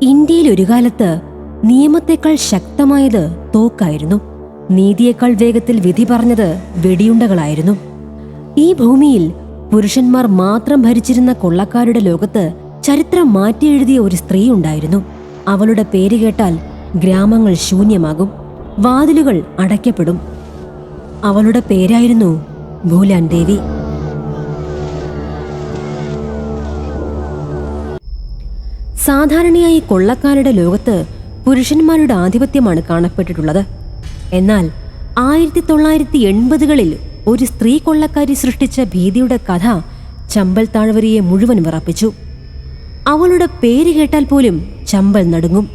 ഇന്ത്യയിൽ ഒരു കാലത്ത് നിയമത്തെക്കാൾ ശക്തമായത് തോക്കായിരുന്നു. നീതിയേക്കാൾ വേഗത്തിൽ വിധി പറഞ്ഞത് വെടിയുണ്ടകളായിരുന്നു. ഈ ഭൂമിയിൽ പുരുഷന്മാർ മാത്രം ഭരിച്ചിരുന്ന കൊള്ളക്കാരുടെ ലോകത്ത് ചരിത്രം മാറ്റിയെഴുതിയ ഒരു സ്ത്രീ ഉണ്ടായിരുന്നു. അവളുടെ പേര് കേട്ടാൽ ഗ്രാമങ്ങൾ ശൂന്യമാകും, വാതിലുകൾ അടയ്ക്കപ്പെടും. അവളുടെ പേരായിരുന്നു ഭൂലാൻ ദേവി. സാധാരണയായി കൊള്ളക്കാരുടെ ലോകത്ത് പുരുഷന്മാരുടെ ആധിപത്യമാണ് കാണപ്പെട്ടിട്ടുള്ളത്. എന്നാൽ 1980കളിൽ ഒരു സ്ത്രീ കൊള്ളക്കാരി സൃഷ്ടിച്ച ഭീതിയുടെ കഥ ചമ്പൽ താഴ്വരയെ മുഴുവൻ വിറപ്പിച്ചു. അവളുടെ പേര് കേട്ടാൽ പോലും ചമ്പൽ നടുങ്ങും.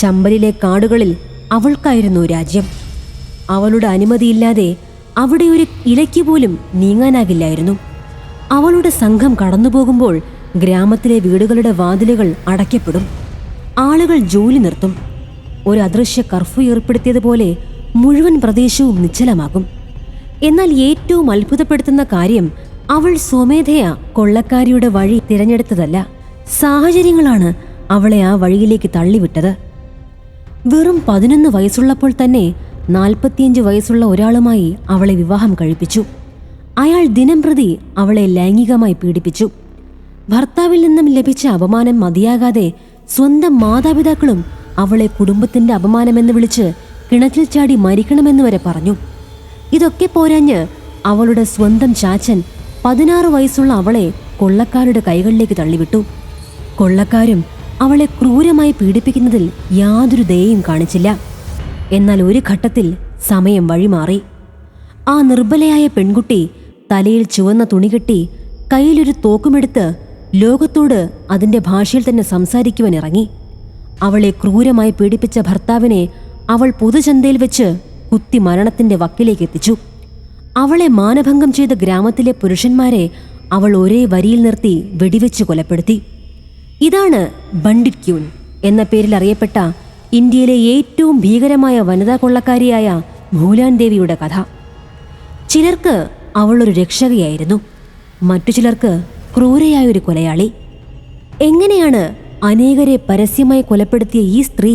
ചമ്പലിലെ കാടുകളിൽ അവൾക്കായിരുന്നു രാജ്യം. അവളുടെ അനുമതിയില്ലാതെ അവിടെ ഒരു ഇലയ്ക്ക് പോലും നീങ്ങാനാകില്ലായിരുന്നു. അവളുടെ സംഘം കടന്നുപോകുമ്പോൾ ഗ്രാമത്തിലെ വീടുകളുടെ വാതിലുകൾ അടയ്ക്കപ്പെടും. ആളുകൾ ജോലി നിർത്തും. ഒരു അദൃശ്യ കർഫ്യൂ ഏർപ്പെടുത്തിയതുപോലെ മുഴുവൻ പ്രദേശവും നിശ്ചലമാകും. എന്നാൽ ഏറ്റവും അത്ഭുതപ്പെടുത്തുന്ന കാര്യം, അവൾ സ്വമേധയാ കൊള്ളക്കാരിയുടെ വഴി തിരഞ്ഞെടുത്തതല്ല. സാഹചര്യങ്ങളാണ് അവളെ ആ വഴിയിലേക്ക് തള്ളിവിട്ടത്. വെറും 11 വയസ്സുള്ളപ്പോൾ തന്നെ 45 വയസ്സുള്ള ഒരാളുമായി അവളെ വിവാഹം കഴിപ്പിച്ചു. അയാൾ ദിനംപ്രതി അവളെ ലൈംഗികമായി പീഡിപ്പിച്ചു. ഭർത്താവിൽ നിന്നും ലഭിച്ച അപമാനം മതിയാകാതെ സ്വന്തം മാതാപിതാക്കളും അവളെ കുടുംബത്തിന്റെ അപമാനമെന്ന് വിളിച്ച് കിണറ്റിൽ ചാടി മരിക്കണമെന്ന് വരെ പറഞ്ഞു. ഇതൊക്കെ പോരാഞ്ഞ് അവളുടെ സ്വന്തം ചാച്ചൻ 16 വയസ്സുള്ള അവളെ കൊള്ളക്കാരുടെ കൈകളിലേക്ക് തള്ളിവിട്ടു. കൊള്ളക്കാരും അവളെ ക്രൂരമായി പീഡിപ്പിക്കുന്നതിൽ യാതൊരു ദയയും കാണിച്ചില്ല. എന്നാൽ ഒരു ഘട്ടത്തിൽ സമയം വഴിമാറി. ആ നിർബലയായ പെൺകുട്ടി തലയിൽ ചുവന്ന തുണി കെട്ടി കയ്യിലൊരു തോക്കുമെടുത്ത് ലോകത്തോട് അതിൻ്റെ ഭാഷയിൽ തന്നെ സംസാരിക്കുവാൻ ഇറങ്ങി. അവളെ ക്രൂരമായി പീഡിപ്പിച്ച ഭർത്താവിനെ അവൾ പൊതുചന്തയിൽ വെച്ച് കുത്തി മരണത്തിന്റെ വക്കിലേക്ക് എത്തിച്ചു. അവളെ മാനഭംഗം ചെയ്ത ഗ്രാമത്തിലെ പുരുഷന്മാരെ അവൾ ഒരേ വരിയിൽ നിർത്തി വെടിവെച്ച് കൊലപ്പെടുത്തി. ഇതാണ് ബണ്ടിറ്റ് ക്യൂൻ എന്ന പേരിൽ അറിയപ്പെട്ട ഇന്ത്യയിലെ ഏറ്റവും ഭീകരമായ വനിതാ കൊള്ളക്കാരിയായ ഭൂലാൻ ദേവിയുടെ കഥ. ചിലർക്ക് അവൾ ഒരു രക്ഷകയായിരുന്നു, മറ്റു ചിലർക്ക് ക്രൂരയായൊരു കൊലയാളി. എങ്ങനെയാണ് അനേകരെ പരസ്യമായി കൊലപ്പെടുത്തിയ ഈ സ്ത്രീ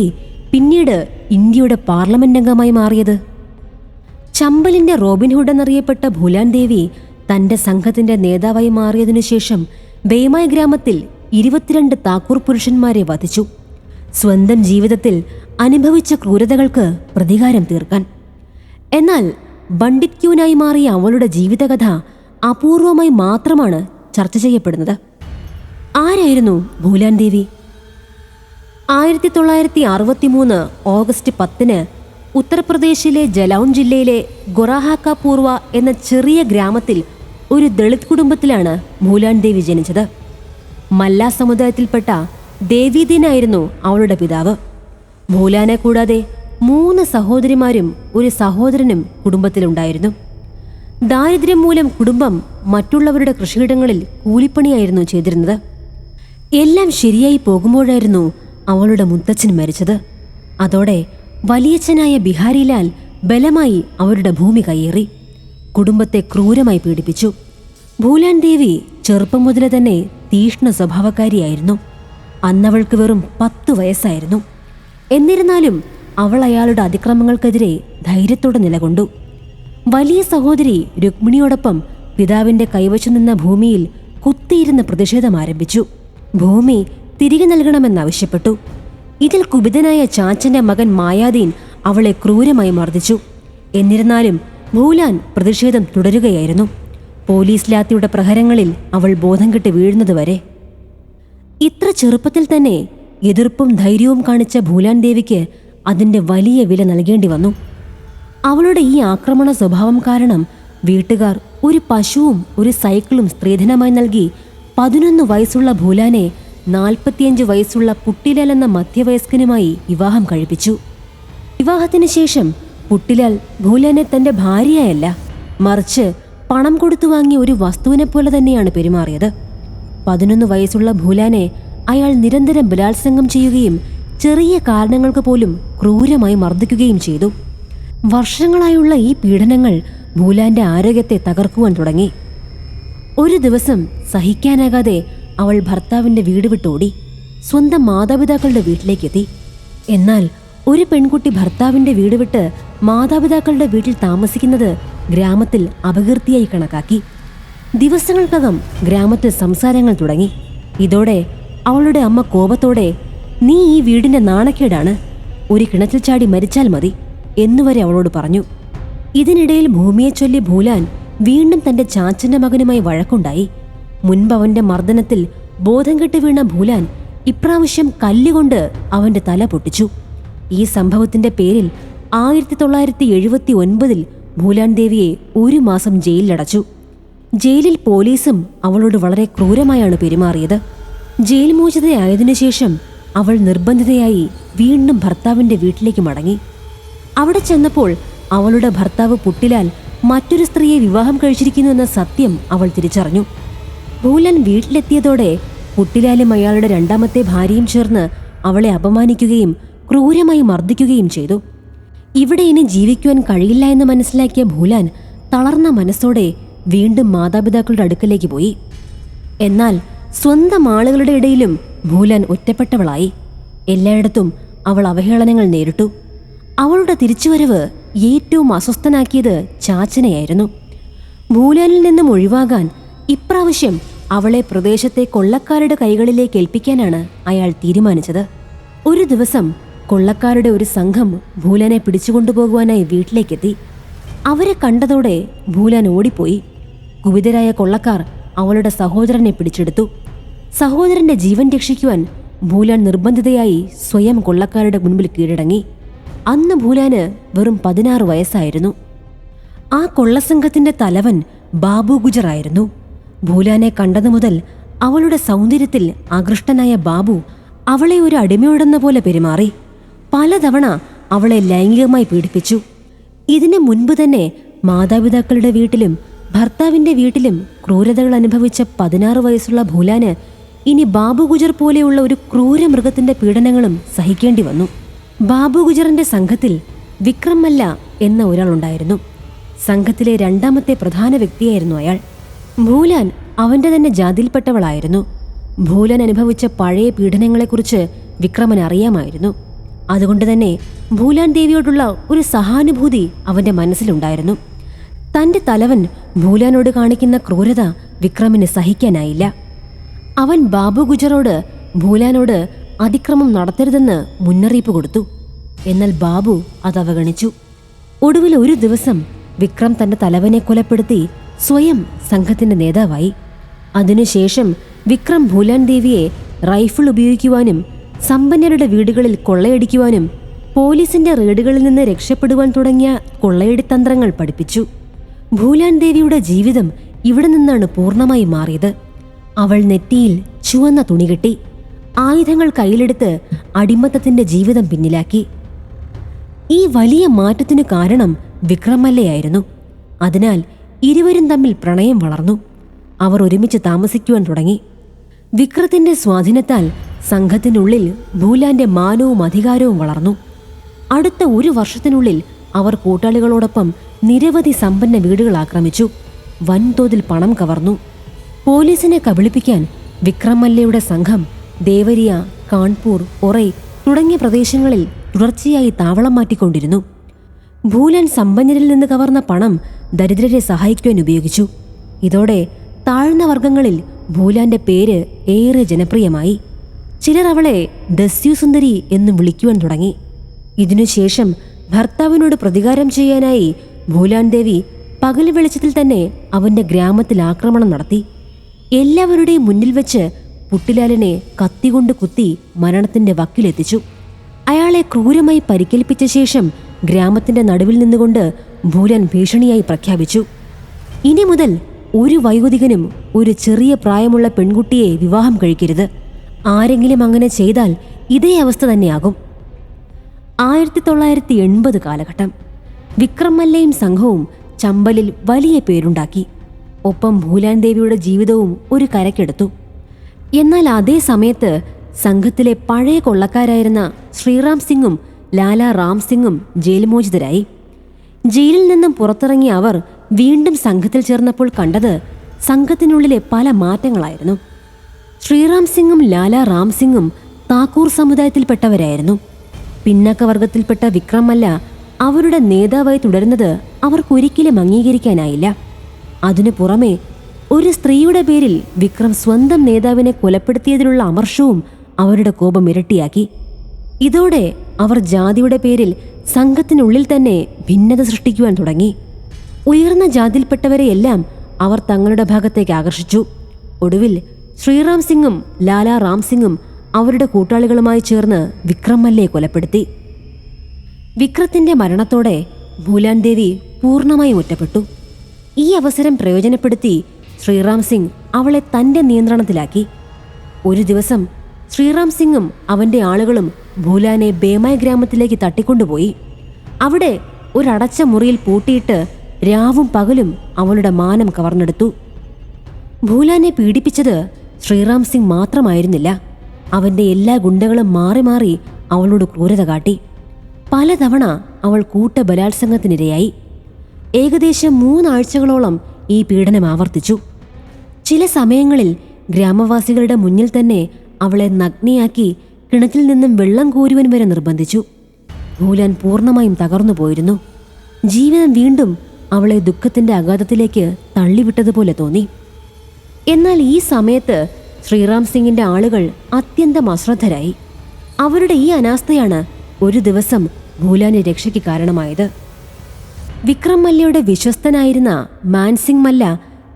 പിന്നീട് ഇന്ത്യയുടെ പാർലമെന്റ് അംഗമായി മാറിയത്? ചമ്പലിന്റെ റോബിൻഹുഡ് എന്നറിയപ്പെട്ട ഭൂലാൻ ദേവി തന്റെ സംഘത്തിന്റെ നേതാവായി മാറിയതിനു ശേഷം ബേമായി ഗ്രാമത്തിൽ 22 താക്കൂർ പുരുഷന്മാരെ വധിച്ചു, സ്വന്തം ജീവിതത്തിൽ അനുഭവിച്ച ക്രൂരതകൾക്ക് പ്രതികാരം തീർക്കാൻ. എന്നാൽ ബണ്ടിറ്റ് ക്യൂനായി മാറിയ അവളുടെ ജീവിതകഥ അപൂർവമായി മാത്രമാണ് ചർച്ച ചെയ്യപ്പെടുന്നത്. ആരായിരുന്നു ഭൂലാൻ ദേവി? 1963 ഓഗസ്റ്റ് 10 ഉത്തർപ്രദേശിലെ ജലൗൻ ജില്ലയിലെ ഗൊറാഹാക്ക പൂർവ എന്ന ചെറിയ ഗ്രാമത്തിൽ ഒരു ദളിത് കുടുംബത്തിലാണ് ഭൂലാൻ ദേവി ജനിച്ചത്. മല്ല സമുദായത്തിൽപ്പെട്ട ദേവീദീനായിരുന്നു അവളുടെ പിതാവ്. ഭൂലാനെ കൂടാതെ 3 സഹോദരിമാരും ഒരു സഹോദരനും കുടുംബത്തിലുണ്ടായിരുന്നു. ദാരിദ്ര്യം മൂലം കുടുംബം മറ്റുള്ളവരുടെ കൃഷിയിടങ്ങളിൽ കൂലിപ്പണിയായിരുന്നു ചെയ്തിരുന്നത്. എല്ലാം ശരിയായി പോകുമ്പോഴായിരുന്നു അവളുടെ മുത്തച്ഛൻ മരിച്ചത്. അതോടെ വലിയച്ഛനായ ബിഹാരിലാൽ ബലമായി അവരുടെ ഭൂമി കയ്യേറി കുടുംബത്തെ ക്രൂരമായി പീഡിപ്പിച്ചു. ഭൂലാൻ ദേവി ചെറുപ്പം മുതലേ തന്നെ തീഷ്ണ സ്വഭാവക്കാരിയായിരുന്നു. അന്നവൾക്ക് വെറും 10 വയസ്സായിരുന്നു. എന്നിരുന്നാലും അവൾ അയാളുടെ അതിക്രമങ്ങൾക്കെതിരെ ധൈര്യത്തോടെ നിലകൊണ്ടു. വലിയ സഹോദരി രുക്മിണിയോടൊപ്പം പിതാവിന്റെ കൈവച്ചു നിന്ന ഭൂമിയിൽ കുത്തിയിരുന്ന് പ്രതിഷേധം ആരംഭിച്ചു. ഭൂമി തിരികെ നൽകണമെന്നാവശ്യപ്പെട്ടു. ഇതിൽ കുപിതനായ ചാച്ചന്റെ മകൻ മായാദീൻ അവളെ ക്രൂരമായി മർദ്ദിച്ചു. എന്നിരുന്നാലും ഭൂലാൻ പ്രതിഷേധം തുടരുകയായിരുന്നു. പോലീസ് ലാത്തിയുടെ പ്രഹരങ്ങളിൽ അവൾ ബോധം കെട്ട് വീഴുന്നതുവരെ. ഇത്ര ചെറുപ്പത്തിൽ തന്നെ എതിർപ്പും ധൈര്യവും കാണിച്ച ഭൂലാൻ ദേവിക്ക് അതിൻ്റെ വലിയ വില നൽകേണ്ടി വന്നു. അവളുടെ ഈ ആക്രമണ സ്വഭാവം കാരണം വീട്ടുകാർ ഒരു പശുവും ഒരു സൈക്കിളും സ്ത്രീധനമായി നൽകി 11 വയസ്സുള്ള ഭൂലാനെ 45 വയസ്സുള്ള പുട്ടിലാൽ എന്ന മധ്യവയസ്കനുമായി വിവാഹം കഴിപ്പിച്ചു. വിവാഹത്തിന് ശേഷം പുട്ടിലാൽ ഭൂലാനെ തന്റെ ഭാര്യയല്ല, മറിച്ച് പണം കൊടുത്തു വാങ്ങിയ ഒരു വസ്തുവിനെ പോലെ തന്നെയാണ് പെരുമാറിയത്. 11 വയസ്സുള്ള ഭൂലാനെ അയാൾ നിരന്തരം ബലാത്സംഗം ചെയ്യുകയും ചെറിയ കാരണങ്ങൾക്ക് പോലും ക്രൂരമായി മർദ്ദിക്കുകയും ചെയ്തു. വർഷങ്ങളായുള്ള ഈ പീഡനങ്ങൾ ഭൂലാന്റെ ആരോഗ്യത്തെ തകർക്കുവാൻ തുടങ്ങി. ഒരു ദിവസം സഹിക്കാനാകാതെ അവൾ ഭർത്താവിന്റെ വീട് വിട്ടോടി. സ്വന്തം മാതാപിതാക്കളുടെ വീട്ടിലേക്കെത്തി. എന്നാൽ ഒരു പെൺകുട്ടി ഭർത്താവിന്റെ വീട് വിട്ട് മാതാപിതാക്കളുടെ വീട്ടിൽ താമസിക്കുന്നത് ഗ്രാമത്തിൽ അപകീർത്തിയായി കണക്കാക്കി. ദിവസങ്ങൾക്കകം ഗ്രാമത്തിൽ സംസാരങ്ങൾ തുടങ്ങി. ഇതോടെ അവളുടെ അമ്മ കോപത്തോടെ, "നീ ഈ വീടിന്റെ നാണക്കേടാണ്, ഒരു കിണറ്റിൽ ചാടി മരിച്ചാൽ മതി" എന്നുവരെ അവളോട് പറഞ്ഞു. ഇതിനിടയിൽ ഭൂമിയെ ചൊല്ലി ഭൂലാൻ വീണ്ടും തന്റെ ചാച്ചന്റെ മകനുമായി വഴക്കുണ്ടായി. മുൻപ് അവന്റെ മർദ്ദനത്തിൽ ബോധം കെട്ട് വീണ ഭൂലാൻ ഇപ്രാവശ്യം കല്ലുകൊണ്ട് അവന്റെ തല പൊട്ടിച്ചു. ഈ സംഭവത്തിന്റെ പേരിൽ 1979 ഭൂലാൻ ദേവിയെ 1 മാസം ജയിലിലടച്ചു. ജയിലിൽ പോലീസും അവളോട് വളരെ ക്രൂരമായാണ് പെരുമാറിയത്. ജയിൽ മോചിതയായതിനു ശേഷം അവൾ നിർബന്ധിതയായി വീണ്ടും ഭർത്താവിന്റെ വീട്ടിലേക്ക് മടങ്ങി. അവിടെ ചെന്നപ്പോൾ അവളുടെ ഭർത്താവ് പുട്ടിലാൽ മറ്റൊരു സ്ത്രീയെ വിവാഹം കഴിച്ചിരിക്കുന്നുവെന്ന സത്യം അവൾ തിരിച്ചറിഞ്ഞു. ഭൂലാൻ വീട്ടിലെത്തിയതോടെ പുട്ടിലാലും അയാളുടെ 2ാമത്തെ ഭാര്യയും ചേർന്ന് അവളെ അപമാനിക്കുകയും ക്രൂരമായി മർദ്ദിക്കുകയും ചെയ്തു. ഇവിടെ ഇനി ജീവിക്കുവാൻ കഴിയില്ല എന്ന് മനസ്സിലാക്കിയ ഭൂലാൻ തളർന്ന മനസ്സോടെ വീണ്ടും മാതാപിതാക്കളുടെ അടുക്കലേക്ക് പോയി. എന്നാൽ സ്വന്തം ആളുകളുടെ ഇടയിലും ഭൂലാൻ ഒറ്റപ്പെട്ടവളായി. എല്ലായിടത്തും അവൾ അവഹേളനങ്ങൾ നേരിട്ടു. അവളുടെ തിരിച്ചുവരവ് ഏറ്റവും അസ്വസ്ഥനാക്കിയത് ചാച്ചനെയായിരുന്നു. ഭൂലാനിൽ നിന്നും ഒഴിവാകാൻ ഇപ്രാവശ്യം അവളെ പ്രദേശത്തെ കൊള്ളക്കാരുടെ കൈകളിലേക്ക് ഏൽപ്പിക്കാനാണ് അയാൾ തീരുമാനിച്ചത്. ഒരു ദിവസം കൊള്ളക്കാരുടെ ഒരു സംഘം ഭൂലാനെ പിടിച്ചുകൊണ്ടുപോകുവാനായി വീട്ടിലേക്കെത്തി. അവരെ കണ്ടതോടെ ഭൂലാൻ ഓടിപ്പോയി. കുപിതരായ കൊള്ളക്കാർ അവളുടെ സഹോദരനെ പിടിച്ചെടുത്തു. സഹോദരന്റെ ജീവൻ രക്ഷിക്കുവാൻ ഭൂലാൻ നിർബന്ധിതയായി സ്വയം കൊള്ളക്കാരുടെ മുൻപിൽ കീഴടങ്ങി. അന്ന് ഭൂലാന് വെറും 16 വയസ്സായിരുന്നു. ആ കൊള്ളസംഘത്തിന്റെ തലവൻ ബാബു ഗുജറായിരുന്നു. ഭൂലാനെ കണ്ടതു മുതൽ അവളുടെ സൗന്ദര്യത്തിൽ ആകൃഷ്ടനായ ബാബു അവളെ ഒരു അടിമയോടെന്ന പോലെ പെരുമാറി. പലതവണ അവളെ ലൈംഗികമായി പീഡിപ്പിച്ചു. ഇതിനു മുൻപ് തന്നെ മാതാപിതാക്കളുടെ വീട്ടിലും ഭർത്താവിന്റെ വീട്ടിലും ക്രൂരതകൾ അനുഭവിച്ച 16 വയസ്സുള്ള ഭൂലാന് ഇനി ബാബു ഗുജർ പോലെയുള്ള ഒരു ക്രൂര മൃഗത്തിന്റെ പീഡനങ്ങളും സഹിക്കേണ്ടി വന്നു. ബാബു ഗുജറിന്റെ സംഘത്തിൽ വിക്രം മല്ല എന്ന ഒരാളുണ്ടായിരുന്നു. സംഘത്തിലെ 2ാമത്തെ പ്രധാന വ്യക്തിയായിരുന്നു അയാൾ. ഭൂലാൻ അവന്റെ തന്നെ ജാതിയിൽപ്പെട്ടവളായിരുന്നു. ഭൂലാൻ അനുഭവിച്ച പഴയ പീഡനങ്ങളെക്കുറിച്ച് വിക്രമന് അറിയാമായിരുന്നു. അതുകൊണ്ട് തന്നെ ഭൂലാൻ ദേവിയോടുള്ള ഒരു സഹാനുഭൂതി അവന്റെ മനസ്സിലുണ്ടായിരുന്നു. തന്റെ തലവൻ ഭൂലാനോട് കാണിക്കുന്ന ക്രൂരത വിക്രമിന് സഹിക്കാനായില്ല. അവൻ ബാബു ഗുജറോട് ഭൂലാനോട് അതിക്രമം നടത്തരുതെന്ന് മുന്നറിയിപ്പ് കൊടുത്തു. എന്നാൽ ബാബു അത് അവഗണിച്ചു. ഒടുവിൽ ഒരു ദിവസം വിക്രം തന്റെ തലവനെ കൊലപ്പെടുത്തി സ്വയം സംഘത്തിന്റെ നേതാവായി. അതിനുശേഷം വിക്രം ഭൂലാൻ ദേവിയെ റൈഫിൾ ഉപയോഗിക്കുവാനും സമ്പന്നരുടെ വീടുകളിൽ കൊള്ളയടിക്കുവാനും പോലീസിന്റെ റെയ്ഡുകളിൽ നിന്ന് രക്ഷപ്പെടുവാൻ തുടങ്ങിയ കൊള്ളയടിത്തന്ത്രങ്ങൾ പഠിപ്പിച്ചു. ഭൂലാൻ ദേവിയുടെ ജീവിതം ഇവിടെ നിന്നാണ് പൂർണ്ണമായി മാറിയത്. അവൾ നെറ്റിയിൽ ചുവന്ന തുണി കെട്ടി ആയുധങ്ങൾ കയ്യിലെടുത്ത് അടിമത്തത്തിന്റെ ജീവിതം പിന്നിലാക്കി. ഈ വലിയ മാറ്റത്തിനു കാരണം വിക്രമല്ലയായിരുന്നു. അതിനാൽ ഇരുവരും തമ്മിൽ പ്രണയം വളർന്നു. അവർ ഒരുമിച്ച് താമസിക്കുവാൻ തുടങ്ങി. വിക്രത്തിന്റെ സ്വാധീനത്താൽ സംഘത്തിനുള്ളിൽ ഭൂലാന്റെ മാനവും അധികാരവും വളർന്നു. അടുത്ത 1 വർഷത്തിനുള്ളിൽ അവർ കൂട്ടാളികളോടൊപ്പം നിരവധി സമ്പന്ന വീടുകൾ ആക്രമിച്ചു. വൻതോതിൽ പണം കവർന്നു. പോലീസിനെ കബളിപ്പിക്കാൻ വിക്രം മല്ലയുടെ സംഘം ദേവരിയ, കാൺപൂർ, ഒറൈ തുടങ്ങിയ പ്രദേശങ്ങളിൽ തുടർച്ചയായി താവളം മാറ്റിക്കൊണ്ടിരുന്നു. ഭൂലാൻ സമ്പന്നരിൽ നിന്ന് കവർന്ന പണം ദരിദ്രരെ സഹായിക്കുവാൻ ഉപയോഗിച്ചു. ഇതോടെ താഴ്ന്ന വർഗങ്ങളിൽ ഭൂലാന്റെ പേര് ഏറെ ജനപ്രിയമായി. ചിലർ അവളെ ദസ്യുസുന്ദരി എന്ന് വിളിക്കുവാൻ തുടങ്ങി. ഇതിനുശേഷം ഭർത്താവിനോട് പ്രതികാരം ചെയ്യാനായി ഭൂലാൻ ദേവി പകൽ വെളിച്ചത്തിൽ തന്നെ അവന്റെ ഗ്രാമത്തിൽ ആക്രമണം നടത്തി. എല്ലാവരുടെയും മുന്നിൽ വെച്ച് പുട്ടിലാലിനെ കത്തികൊണ്ട് കുത്തി മരണത്തിന്റെ വക്കിലെത്തിച്ചു. അയാളെ ക്രൂരമായി പരിക്കേൽപ്പിച്ച ശേഷം ഗ്രാമത്തിന്റെ നടുവിൽ നിന്നുകൊണ്ട് ഭൂലാൻ ഭീഷണിയായി പ്രഖ്യാപിച്ചു, ഇനി മുതൽ ഒരു വയോധികനും ഒരു ചെറിയ പ്രായമുള്ള പെൺകുട്ടിയെ വിവാഹം കഴിക്കരുത്. ആരെങ്കിലും അങ്ങനെ ചെയ്താൽ ഇതേ അവസ്ഥ തന്നെയാകും. 1980 കാലഘട്ടം. വിക്രം മല്ലയും സംഘവും ചമ്പലിൽ വലിയ പേരുണ്ടാക്കി. ഒപ്പം ഭൂലാൻ ദേവിയുടെ ജീവിതവും ഒരു കരക്കെടുത്തു. എന്നാൽ അതേ സമയത്ത് സംഘത്തിലെ പഴയ കൊള്ളക്കാരായിരുന്ന ശ്രീറാം സിംഗും ലാല റാം സിംഗും ജയിൽ മോചിതരായി. ജയിലിൽ നിന്നും പുറത്തിറങ്ങിയ അവർ വീണ്ടും സംഘത്തിൽ ചേർന്നപ്പോൾ കണ്ടത് സംഘത്തിനുള്ളിലെ പല മാറ്റങ്ങളായിരുന്നു. ശ്രീറാം സിംഗും ലാല റാം സിംഗും താക്കൂർ സമുദായത്തിൽപ്പെട്ടവരായിരുന്നു. പിന്നാക്കവർഗത്തിൽപ്പെട്ട വിക്രം മല്ല അവരുടെ നേതാവായി തുടരുന്നത് അവർക്കൊരിക്കലും അംഗീകരിക്കാനായില്ല. അതിനു പുറമെ ഒരു സ്ത്രീയുടെ പേരിൽ വിക്രം സ്വന്തം നേതാവിനെ കൊലപ്പെടുത്തിയതിലുള്ള അമർഷവും അവരുടെ കോപം ഇരട്ടിയാക്കി. ഇതോടെ അവർ ജാതിയുടെ പേരിൽ സംഘത്തിനുള്ളിൽ തന്നെ ഭിന്നത സൃഷ്ടിക്കുവാൻ തുടങ്ങി. ഉയർന്ന ജാതിയിൽപ്പെട്ടവരെയെല്ലാം അവർ തങ്ങളുടെ ഭാഗത്തേക്ക് ആകർഷിച്ചു. ഒടുവിൽ ശ്രീറാം സിംഗും ലാലാ റാം സിംഗും അവരുടെ കൂട്ടാളികളുമായി ചേർന്ന് വിക്രം മല്ലയെ കൊലപ്പെടുത്തി. വിക്രത്തിന്റെ മരണത്തോടെ ഭൂലാൻ ദേവി പൂർണ്ണമായും ഒറ്റപ്പെട്ടു. ഈ അവസരം പ്രയോജനപ്പെടുത്തി ശ്രീറാം സിംഗ് അവളെ തന്റെ നിയന്ത്രണത്തിലാക്കി. ഒരു ദിവസം ശ്രീറാം സിംഗും അവന്റെ ആളുകളും ഭൂലാനെ ബേമായി ഗ്രാമത്തിലേക്ക് തട്ടിക്കൊണ്ടുപോയി. അവിടെ ഒരടച്ച മുറിയിൽ പൂട്ടിയിട്ട് രാവും പകലും അവളുടെ മാനം കവർന്നെടുത്തു. ഭൂലാനെ പീഡിപ്പിച്ചത് ശ്രീറാം സിംഗ് മാത്രമായിരുന്നില്ല. അവന്റെ എല്ലാ ഗുണ്ടകളും മാറി മാറി അവളോട് ക്രൂരത കാട്ടി. പലതവണ അവൾ കൂട്ടബലാത്സംഗത്തിനിരയായി. ഏകദേശം 3 ആഴ്ചകളോളം ഈ പീഡനം ആവർത്തിച്ചു. ചില സമയങ്ങളിൽ ഗ്രാമവാസികളുടെ മുന്നിൽ തന്നെ അവളെ നഗ്നയാക്കി കിണറ്റിൽ നിന്നും വെള്ളം കോരുവാൻ വരെ നിർബന്ധിച്ചു. ഭൂലാൻ പൂർണ്ണമായും തകർന്നു പോയിരുന്നു. ജീവിതം വീണ്ടും അവളെ ദുഃഖത്തിന്റെ അഗാധത്തിലേക്ക് തള്ളിവിട്ടതുപോലെ തോന്നി. എന്നാൽ ഈ സമയത്ത് ശ്രീറാം സിംഗിന്റെ ആളുകൾ അത്യന്തം അശ്രദ്ധരായി. അവരുടെ ഈ അനാസ്ഥയാണ് ഒരു ദിവസം ഭൂലാന്റെ രക്ഷയ്ക്ക് കാരണമായത്. വിക്രം മല്ലയുടെ വിശ്വസ്തനായിരുന്ന മാൻസിംഗ് മല്ല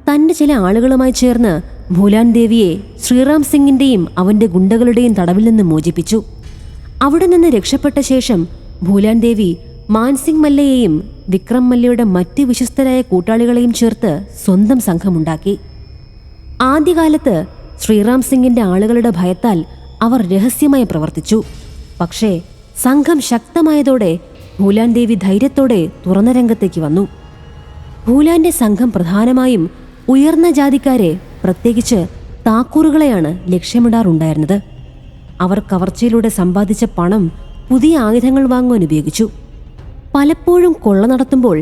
തന്റെ ചില ആളുകളുമായി ചേർന്ന് ഭൂലാൻ ദേവിയെ ശ്രീറാം സിംഗിന്റെയും അവന്റെ ഗുണ്ടകളുടെയും തടവിൽ നിന്ന് മോചിപ്പിച്ചു. അവിടെ നിന്ന് രക്ഷപ്പെട്ട ശേഷം ഭൂലാൻ ദേവി മാൻസിംഗ് മല്ലയെയും വിക്രം മല്ലയുടെ മറ്റ് വിശ്വസ്തരായ കൂട്ടാളികളെയും ചേർത്ത് സ്വന്തം സംഘമുണ്ടാക്കി. ആദ്യകാലത്ത് ശ്രീറാം സിംഗിന്റെ ആളുകളുടെ ഭയത്താൽ അവർ രഹസ്യമായി പ്രവർത്തിച്ചു. പക്ഷേ സംഘം ശക്തമായതോടെ ഭൂലാൻ ദേവി ധൈര്യത്തോടെ തുറന്ന രംഗത്തേക്ക് വന്നു. ഭൂലാന്റെ സംഘം പ്രധാനമായും ഉയർന്ന ജാതിക്കാരെ, പ്രത്യേകിച്ച് താക്കൂറുകളെയാണ് ലക്ഷ്യമിടാറുണ്ടായിരുന്നത്. അവർ കവർച്ചയിലൂടെ സമ്പാദിച്ച പണം പുതിയ ആയുധങ്ങൾ വാങ്ങുവാൻ ഉപയോഗിച്ചു. പലപ്പോഴും കൊള്ള നടത്തുമ്പോൾ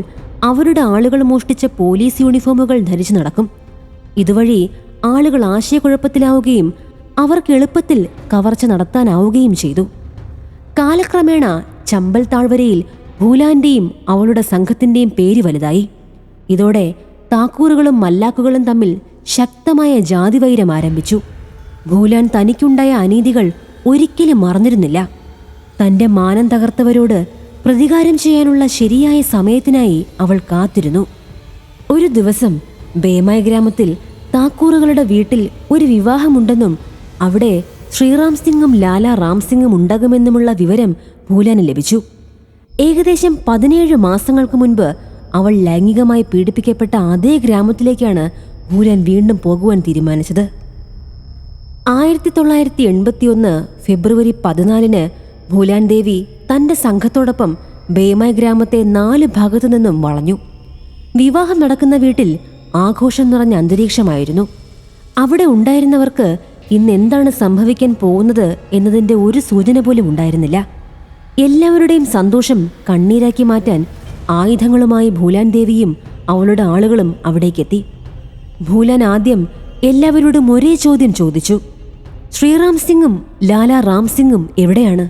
അവരുടെ ആളുകൾ മോഷ്ടിച്ച പോലീസ് യൂണിഫോമുകൾ ധരിച്ചു നടക്കും. ഇതുവഴി ആളുകൾ ആശയക്കുഴപ്പത്തിലാവുകയും അവർക്ക് എളുപ്പത്തിൽ കവർച്ച നടത്താനാവുകയും ചെയ്തു. കാലക്രമേണ ചമ്പൽ താഴ്വരയിൽ ഭൂലാന്റെയും അവളുടെ സംഘത്തിന്റെയും പേര് വലുതായി. ഇതോടെ താക്കൂറുകളും മല്ലാക്കുകളും തമ്മിൽ ശക്തമായ ജാതിവൈരം ആരംഭിച്ചു. ഭൂലാൻ തനിക്കുണ്ടായ അനീതികൾ ഒരിക്കലും മറന്നിരുന്നില്ല. തന്റെ മാനം തകർത്തവരോട് പ്രതികാരം ചെയ്യാനുള്ള ശരിയായ സമയത്തിനായി അവൾ കാത്തിരുന്നു. ഒരു ദിവസം ബേമായി ഗ്രാമത്തിൽ താക്കൂറുകളുടെ വീട്ടിൽ ഒരു വിവാഹമുണ്ടെന്നും അവിടെ ശ്രീറാം സിംഗും ലാലാ റാം സിംഗും ഉണ്ടാകുമെന്നുമുള്ള വിവരം ഭൂലാന് ലഭിച്ചു. ഏകദേശം 17 മാസങ്ങൾക്ക് മുൻപ് അവൾ ലൈംഗികമായി പീഡിപ്പിക്കപ്പെട്ട അതേ ഗ്രാമത്തിലേക്കാണ് ഭൂലാൻ വീണ്ടും പോകുവാൻ തീരുമാനിച്ചത്. 1981 ഫെബ്രുവരി 14 ഭൂലാൻ ദേവി തന്റെ സംഘത്തോടൊപ്പം ബേമായി ഗ്രാമത്തെ 4 ഭാഗത്തു നിന്നും വളഞ്ഞു. വിവാഹം നടക്കുന്ന വീട്ടിൽ ആഘോഷം നിറഞ്ഞ അന്തരീക്ഷമായിരുന്നു. അവിടെ ഉണ്ടായിരുന്നവർക്ക് ഇന്ന് എന്താണ് സംഭവിക്കാൻ പോകുന്നത് എന്നതിൻ്റെ ഒരു സൂചന പോലും ഉണ്ടായിരുന്നില്ല. എല്ലാവരുടെയും സന്തോഷം കണ്ണീരാക്കി മാറ്റാൻ ആയുധങ്ങളുമായി ഭൂലാൻ ദേവിയും അവളുടെ ആളുകളും അവിടേക്കെത്തി. ഭൂലാൻ ആദ്യം എല്ലാവരോടും ഒരേ ചോദ്യം ചോദിച്ചു: ശ്രീറാം സിംഗും ലാലാ റാം സിംഗും എവിടെയാണ്?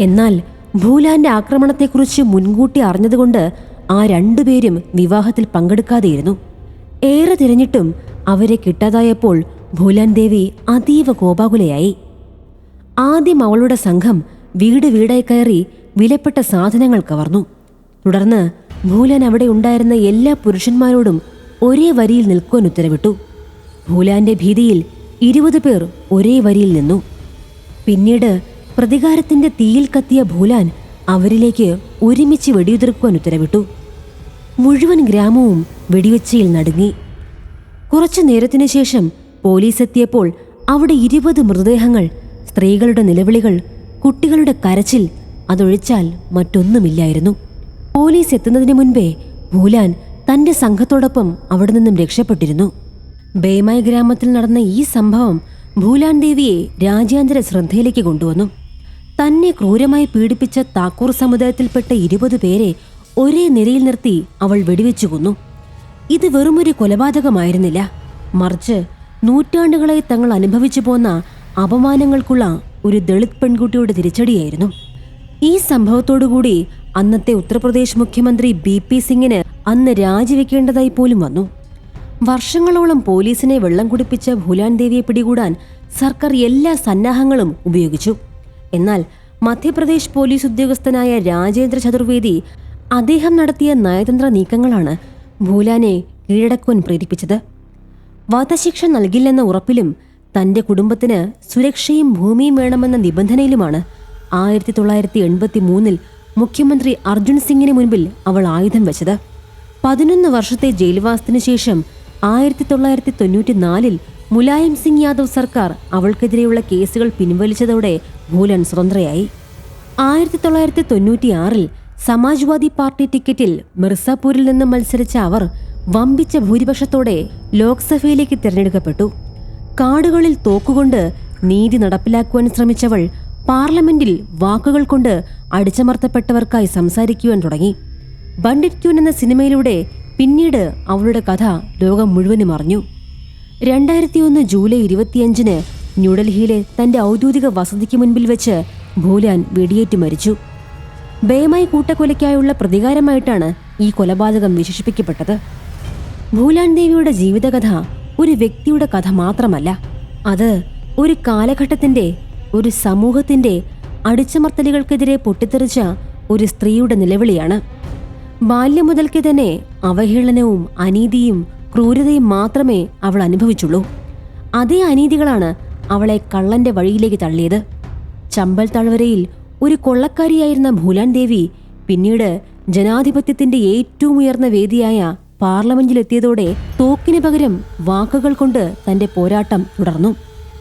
എന്നാൽ ഭൂലാന്റെ ആക്രമണത്തെക്കുറിച്ച് മുൻകൂട്ടി അറിഞ്ഞതുകൊണ്ട് ആ 2 പേരും വിവാഹത്തിൽ പങ്കെടുക്കാതെയിരുന്നു. ഏറെ തിരഞ്ഞിട്ടും അവരെ കിട്ടാതായപ്പോൾ ഭൂലാൻ ദേവി അതീവ കോപാകുലയായി. ആദ്യം അവളുടെ സംഘം വീട് വീടായി കയറി വിലപ്പെട്ട സാധനങ്ങൾ കവർന്നു. തുടർന്ന് ഭൂലാൻ അവിടെ ഉണ്ടായിരുന്ന എല്ലാ പുരുഷന്മാരോടും ഒരേ വരിയിൽ നിൽക്കുവാൻ ഉത്തരവിട്ടു. ഭൂലാന്റെ ഭീതിയിൽ 20 പേർ ഒരേ വരിയിൽ നിന്നു. പിന്നീട് പ്രതികാരത്തിന്റെ തീയിൽ കത്തിയ ഭൂലാൻ അവരിലേക്ക് ഒരുമിച്ച് വെടിയുതിർക്കുവാൻ ഉത്തരവിട്ടു. മുഴുവൻ ഗ്രാമവും വെടിവെച്ചയിൽ നടുങ്ങി. കുറച്ചു നേരത്തിനു ശേഷം പോലീസ് എത്തിയപ്പോൾ അവിടെ 20 മൃതദേഹങ്ങൾ, സ്ത്രീകളുടെ നിലവിളികൾ, കുട്ടികളുടെ കരച്ചിൽ, അതൊഴിച്ചാൽ മറ്റൊന്നുമില്ലായിരുന്നു. പോലീസ് എത്തുന്നതിന് മുൻപേ ഭൂലാൻ തന്റെ സംഘത്തോടൊപ്പം അവിടെ നിന്നും രക്ഷപ്പെട്ടിരുന്നു. ബേമായി ഗ്രാമത്തിൽ നടന്ന ഈ സംഭവം ഭൂലാൻ ദേവിയെ രാജ്യാന്തര ശ്രദ്ധയിലേക്ക് കൊണ്ടുവന്നു. തന്നെ ക്രൂരമായി പീഡിപ്പിച്ച താക്കൂർ സമുദായത്തിൽപ്പെട്ട 20 പേരെ ഒരേ നിരയിൽ നിർത്തി അവൾ വെടിവെച്ചു കൊന്നു. ഇത് വെറുമൊരു കൊലപാതകമായിരുന്നില്ല, മറിച്ച് നൂറ്റാണ്ടുകളായി തങ്ങൾ അനുഭവിച്ചു പോന്ന അപമാനങ്ങൾക്കുള്ള ഒരു ദളിത് പെൺകുട്ടിയുടെ തിരിച്ചടിയായിരുന്നു. ഈ സംഭവത്തോടുകൂടി അന്നത്തെ ഉത്തർപ്രദേശ് മുഖ്യമന്ത്രി BP സിംഗിന് അന്ന് രാജിവെക്കേണ്ടതായി പോലും വന്നു. വർഷങ്ങളോളം പോലീസിനെ വെള്ളം കുടിപ്പിച്ച ഭൂലാൻ ദേവിയെ പിടികൂടാൻ സർക്കാർ എല്ലാ സന്നാഹങ്ങളും ഉപയോഗിച്ചു. എന്നാൽ മധ്യപ്രദേശ് പോലീസ് ഉദ്യോഗസ്ഥനായ രാജേന്ദ്ര ചതുർവേദി അദ്ദേഹം നടത്തിയ നയതന്ത്ര നീക്കങ്ങളാണ് ഭൂലാനെ കീഴടക്കുവാൻ പ്രേരിപ്പിച്ചത്. വധശിക്ഷ നൽകില്ലെന്ന ഉറപ്പിലും തന്റെ കുടുംബത്തിന് സുരക്ഷയും ഭൂമിയും വേണമെന്ന നിബന്ധനയിലുമാണ് 1983 മുഖ്യമന്ത്രി അർജുൻ സിംഗിന് മുൻപിൽ അവൾ ആയുധം വെച്ചത്. 11 വർഷത്തെ ജയിൽവാസത്തിനു ശേഷം 1994 മുലായം സിംഗ് യാദവ് സർക്കാർ അവൾക്കെതിരെയുള്ള കേസുകൾ പിൻവലിച്ചതോടെ ഭൂലാൻ സ്വതന്ത്രയായി. 1996 സമാജ്വാദി പാർട്ടി ടിക്കറ്റിൽ മിർസാപൂരിൽ നിന്ന് മത്സരിച്ച അവർ വമ്പിച്ച ഭൂരിപക്ഷത്തോടെ ലോക്സഭയിലേക്ക് തിരഞ്ഞെടുക്കപ്പെട്ടു. കാടുകളിൽ തോക്കുകൊണ്ട് നീതി നടപ്പിലാക്കുവാൻ ശ്രമിച്ചവൾ പാർലമെന്റിൽ വാക്കുകൾ കൊണ്ട് അടിച്ചമർത്തപ്പെട്ടവർക്കായി സംസാരിക്കുവാൻ തുടങ്ങി. ബണ്ഡിറ്റ് ക്യൂൻ എന്ന സിനിമയിലൂടെ പിന്നീട് അവളുടെ കഥ ലോകം മുഴുവനും അറിഞ്ഞു. 2001 ജൂലൈ 25 ന്യൂഡൽഹിയിലെ തന്റെ ഔദ്യോഗിക വസതിക്ക് മുൻപിൽ വെച്ച് ഭൂലാൻ വെടിയേറ്റ് മരിച്ചു. ബേമായി കൂട്ടക്കൊലയ്ക്കായുള്ള പ്രതികാരമായിട്ടാണ് ഈ കൊലപാതകം വിശേഷിപ്പിക്കപ്പെട്ടത്. ഭൂലാൻ ദേവിയുടെ ജീവിതകഥ ഒരു വ്യക്തിയുടെ കഥ മാത്രമല്ല, അത് ഒരു കാലഘട്ടത്തിന്റെ, ഒരു സമൂഹത്തിന്റെ അടിച്ചമർത്തലുകൾക്കെതിരെ പൊട്ടിത്തെറിച്ച ഒരു സ്ത്രീയുടെ നിലവിളിയാണ്. ബാല്യം മുതൽക്ക് തന്നെ അവഹേളനവും അനീതിയും ക്രൂരതയും മാത്രമേ അവൾ അനുഭവിച്ചുള്ളൂ. അതേ അനീതികളാണ് അവളെ കള്ളന്റെ വഴിയിലേക്ക് തള്ളിയത്. ചമ്പൽ താഴ്വരയിൽ ഒരു കൊള്ളക്കാരിയായിരുന്ന ഭൂലാൻ ദേവി പിന്നീട് ജനാധിപത്യത്തിന്റെ ഏറ്റവും ഉയർന്ന വേദിയായ പാർലമെന്റിലെത്തിയതോടെ തോക്കിന് പകരം വാക്കുകൾ കൊണ്ട് തന്റെ പോരാട്ടം തുടർന്നു.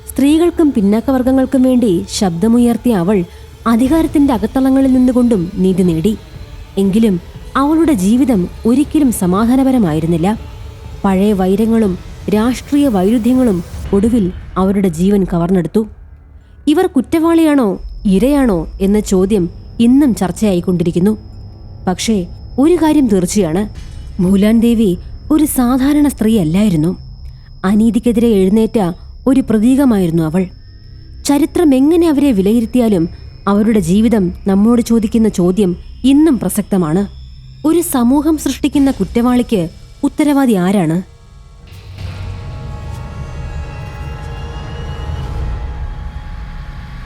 സ്ത്രീകൾക്കും പിന്നാക്കവർഗങ്ങൾക്കും വേണ്ടി ശബ്ദമുയർത്തിയ അവൾ അധികാരത്തിന്റെ അകത്തളങ്ങളിൽ നിന്നുകൊണ്ടും നീതി നേടി. എങ്കിലും അവളുടെ ജീവിതം ഒരിക്കലും സമാധാനപരമായിരുന്നില്ല. പഴയ വൈരങ്ങളും രാഷ്ട്രീയ വൈരുദ്ധ്യങ്ങളും ഒടുവിൽ അവരുടെ ജീവൻ കവർന്നെടുത്തു. ഇവർ കുറ്റവാളിയാണോ ഇരയാണോ എന്ന ചോദ്യം ഇന്നും ചർച്ചയായിക്കൊണ്ടിരിക്കുന്നു. പക്ഷേ ഒരു കാര്യം തീർച്ചയാണ്, ഭൂലാൻ ദേവി ഒരു സാധാരണ സ്ത്രീ അല്ലായിരുന്നു. അനീതിക്കെതിരെ എഴുന്നേറ്റ ഒരു പ്രതീകമായിരുന്നു അവൾ. ചരിത്രം എങ്ങനെ അവരെ വിലയിരുത്തിയാലും അവരുടെ ജീവിതം നമ്മോട് ചോദിക്കുന്ന ചോദ്യം ഇന്നും പ്രസക്തമാണ്. ഒരു സമൂഹം സൃഷ്ടിക്കുന്ന കുറ്റവാളിക്ക് ഉത്തരവാദി ആരാണ്?